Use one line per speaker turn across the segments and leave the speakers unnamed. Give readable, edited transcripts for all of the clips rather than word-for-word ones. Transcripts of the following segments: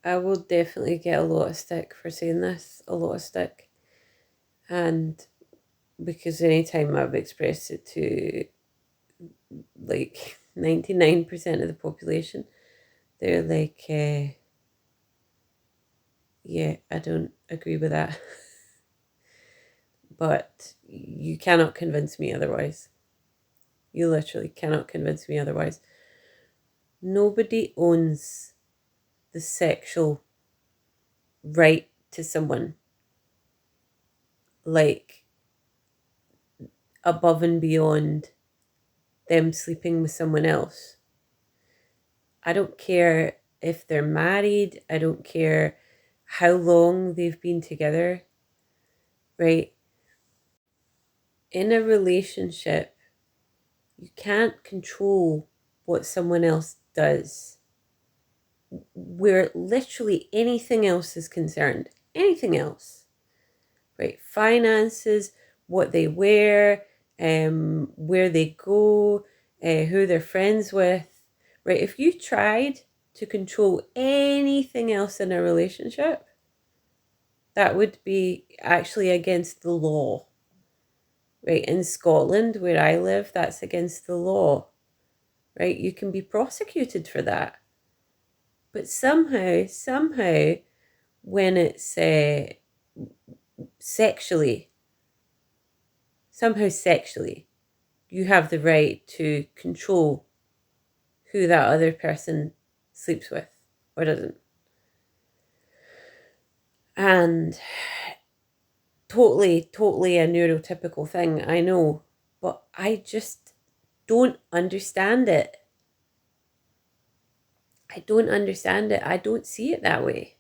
I will definitely get a lot of stick for saying this, a lot of stick. And because anytime I've expressed it to like 99% of the population, they're like, yeah, I don't agree with that. But you cannot convince me otherwise. You literally cannot convince me otherwise. Nobody owns the sexual right to someone, like above and beyond them sleeping with someone else. I don't care if they're married, I don't care how long they've been together, right? In a relationship, you can't control what someone else does. Where literally anything else is concerned, anything else, right? Finances, what they wear, where they go, who they're friends with, right? If you tried to control anything else in a relationship, that would be actually against the law, right? In Scotland, where I live, that's against the law, right? You can be prosecuted for that. But somehow, when it's sexually, somehow sexually, you have the right to control who that other person sleeps with or doesn't. And totally a neurotypical thing, I know, but I just don't understand it. I don't understand it. I don't see it that way.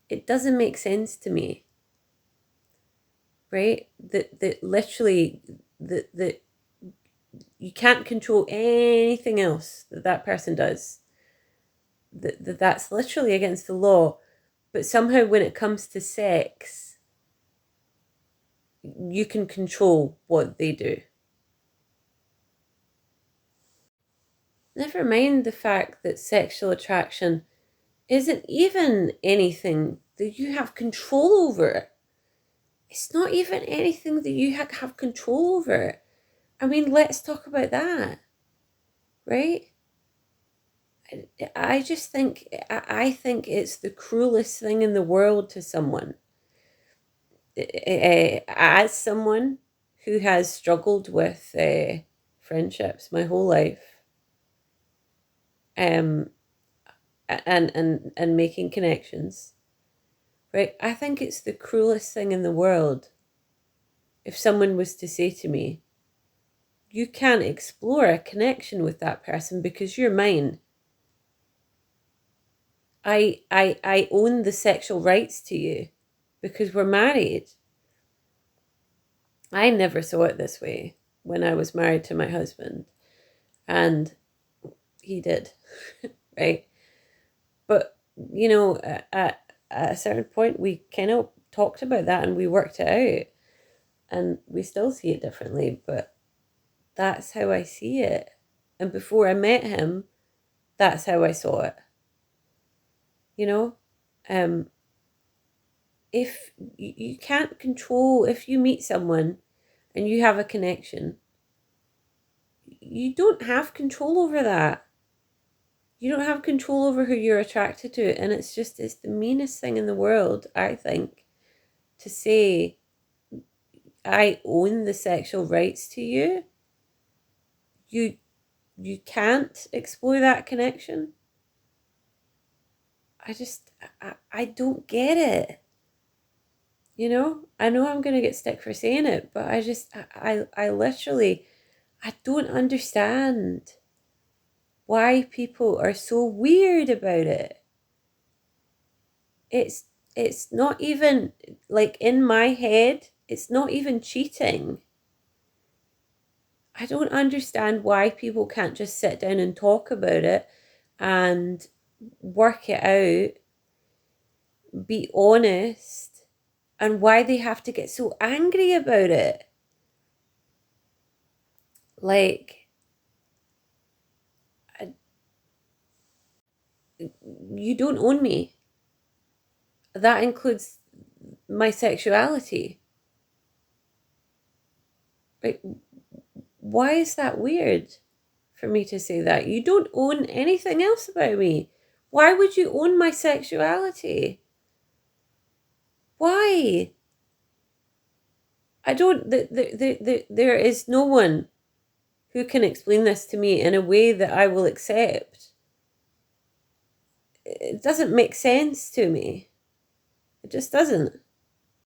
It doesn't make sense to me, right? That literally, that you can't control anything else that person does. That's literally against the law. But somehow when it comes to sex, you can control what they do. Never mind the fact that sexual attraction isn't even anything that you have control over. It's not even anything that you have control over. I mean, let's talk about that, right? I just think, I think it's the cruelest thing in the world to someone. As someone who has struggled with friendships my whole life, um, and making connections, right? I think it's the cruelest thing in the world if someone was to say to me, "You can't explore a connection with that person because you're mine. I own the sexual rights to you because we're married." I never saw it this way when I was married to my husband, and he did, right? But, you know, at a certain point, we kind of talked about that and we worked it out, and we still see it differently, but that's how I see it. And before I met him, that's how I saw it. You know, um, if you can't control, if you meet someone and you have a connection, you don't have control over that. You don't have control over who you're attracted to. And it's the meanest thing in the world, I think, to say, I own the sexual rights to you. You you can't explore that connection. I don't get it. You know I'm gonna get stick for saying it, but I literally, I don't understand why people are so weird about it. It's it's not even, like, in my head, it's not even cheating. I don't understand why people can't just sit down and talk about it and work it out, be honest, and why they have to get so angry about it. Like, You don't own me. That includes my sexuality. Like, why is that weird for me to say that? You don't own anything else about me. Why would you own my sexuality? Why? I don't, there is no one who can explain this to me in a way that I will accept. It doesn't make sense to me. It just doesn't.